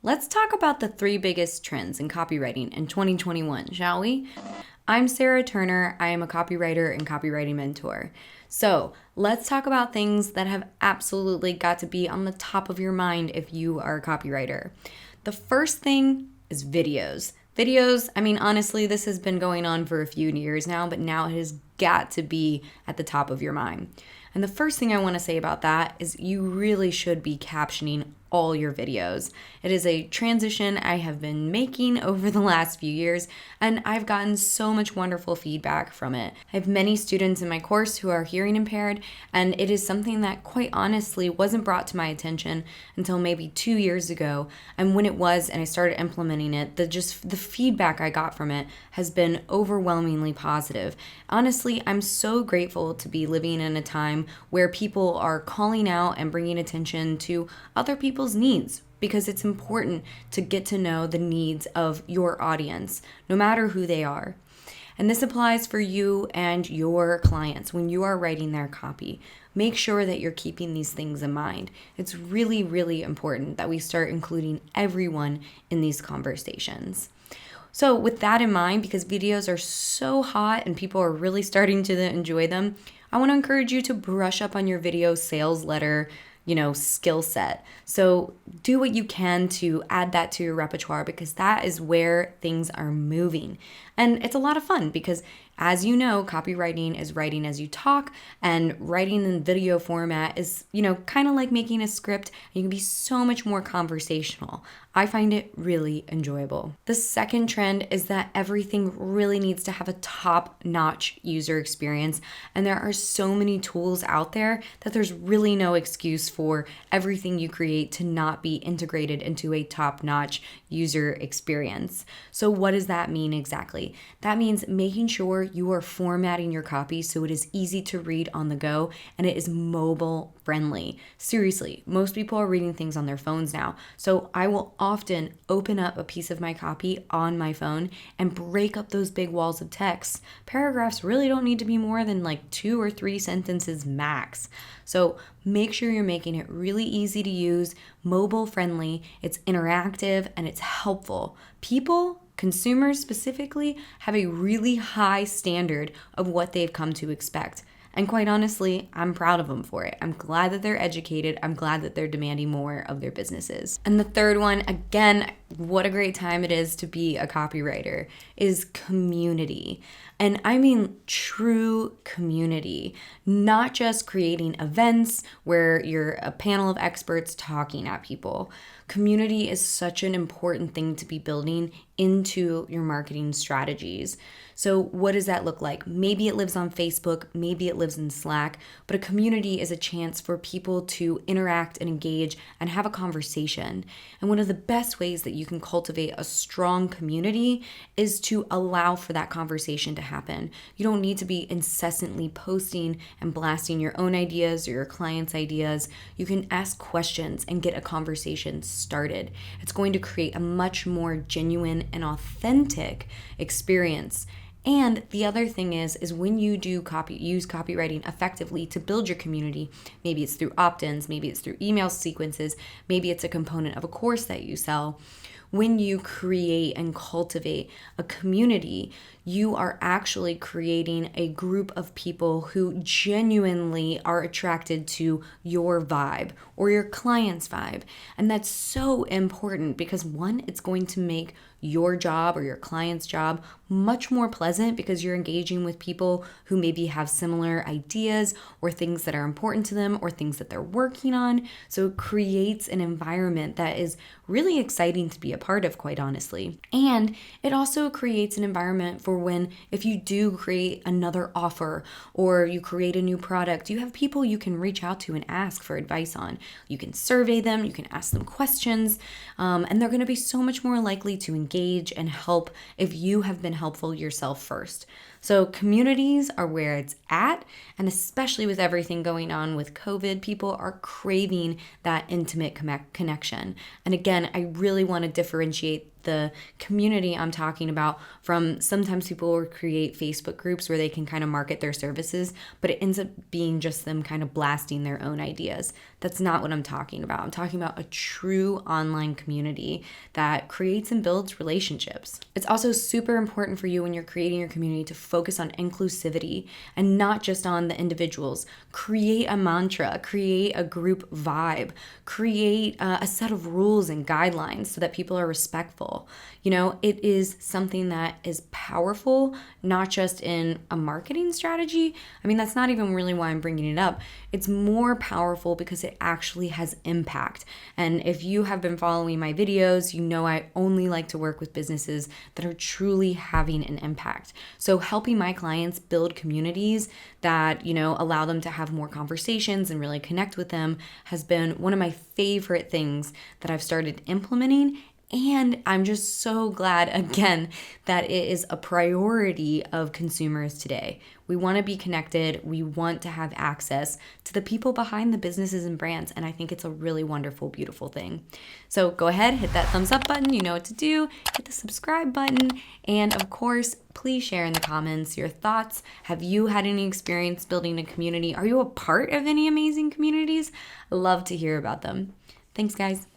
Let's talk about the 3 biggest trends in copywriting in 2021, shall we? I'm Sarah Turner. I am a copywriter and copywriting mentor. So let's talk about things that have absolutely got to be on the top of your mind if you are a copywriter. The first thing is videos. Videos, honestly, this has been going on for a few years now, but now it has got to be at the top of your mind. And the first thing I want to say about that is you really should be captioning all your videos. It is a transition I have been making over the last few years, and I've gotten so much wonderful feedback from it. I have many students in my course who are hearing impaired, and it is something that quite honestly wasn't brought to my attention until maybe 2 years ago. And when it was and I started implementing it, the feedback I got from it has been overwhelmingly positive. Honestly, I'm so grateful to be living in a time where people are calling out and bringing attention to other people's needs, because it's important to get to know the needs of your audience, no matter who they are. And this applies for you and your clients when you are writing their copy. Make sure that you're keeping these things in mind. It's really, really important that we start including everyone in these conversations. So with that in mind, because videos are so hot and people are really starting to enjoy them, I want to encourage you to brush up on your video sales letter, skill set. So do what you can to add that to your repertoire, because that is where things are moving. And it's a lot of fun because, as you know, copywriting is writing as you talk, and writing in video format is, kind of like making a script. You can be so much more conversational. I find it really enjoyable. The second trend is that everything really needs to have a top-notch user experience, and there are so many tools out there that there's really no excuse for everything you create to not be integrated into a top-notch user experience. So what does that mean exactly? That means making sure you are formatting your copy so it is easy to read on the go and it is mobile friendly. Seriously, most people are reading things on their phones now. So I will often open up a piece of my copy on my phone and break up those big walls of text. Paragraphs really don't need to be more than like 2 or 3 sentences max. So make sure you're making it really easy to use, mobile friendly, it's interactive, and it's helpful. Consumers specifically, have a really high standard of what they've come to expect. And quite honestly, I'm proud of them for it. I'm glad that they're educated. I'm glad that they're demanding more of their businesses. And the third one, again, what a great time it is to be a copywriter, is community. And I mean true community, not just creating events where you're a panel of experts talking at people. Community is such an important thing to be building into your marketing strategies. So what does that look like? Maybe it lives on Facebook, maybe it lives in Slack, but a community is a chance for people to interact and engage and have a conversation. And one of the best ways that you can cultivate a strong community is to allow for that conversation to happen. You don't need to be incessantly posting and blasting your own ideas or your clients' ideas. You can ask questions and get a conversation started. It's going to create a much more genuine and authentic experience. And the other thing is when you do use copywriting effectively to build your community, maybe it's through opt-ins, maybe it's through email sequences, maybe it's a component of a course that you sell. When you create and cultivate a community, you are actually creating a group of people who genuinely are attracted to your vibe or your client's vibe. And that's so important because, one, it's going to make your job or your client's job much more pleasant because you're engaging with people who maybe have similar ideas or things that are important to them or things that they're working on. So it creates an environment that is really exciting to be a part of, quite honestly. And it also creates an environment for when, if you do create another offer or you create a new product, you have people you can reach out to and ask for advice on. You can survey them, you can ask them questions, and they're going to be so much more likely to engage and help if you have been helpful yourself first. So communities are where it's at, and especially with everything going on with COVID, people are craving that intimate connection. And again, I really want to differentiate the community I'm talking about from sometimes people will create Facebook groups where they can kind of market their services, but it ends up being just them kind of blasting their own ideas. That's not what I'm talking about. I'm talking about a true online community that creates and builds relationships. It's also super important for you when you're creating your community to focus on inclusivity and not just on the individuals. Create a mantra, create a group vibe, create a set of rules and guidelines so that people are respectful. You know, it is something that is powerful, not just in a marketing strategy. I mean, that's not even really why I'm bringing it up. It's more powerful because it actually has impact. And if you have been following my videos, you know I only like to work with businesses that are truly having an impact. So helping my clients build communities that, you know, allow them to have more conversations and really connect with them has been one of my favorite things that I've started implementing. And I'm just so glad, again, that it is a priority of consumers today. We want to be connected. We want to have access to the people behind the businesses and brands. And I think it's a really wonderful, beautiful thing. So go ahead, hit that thumbs up button. You know what to do. Hit the subscribe button. And of course, please share in the comments your thoughts. Have you had any experience building a community? Are you a part of any amazing communities? I love to hear about them. Thanks, guys.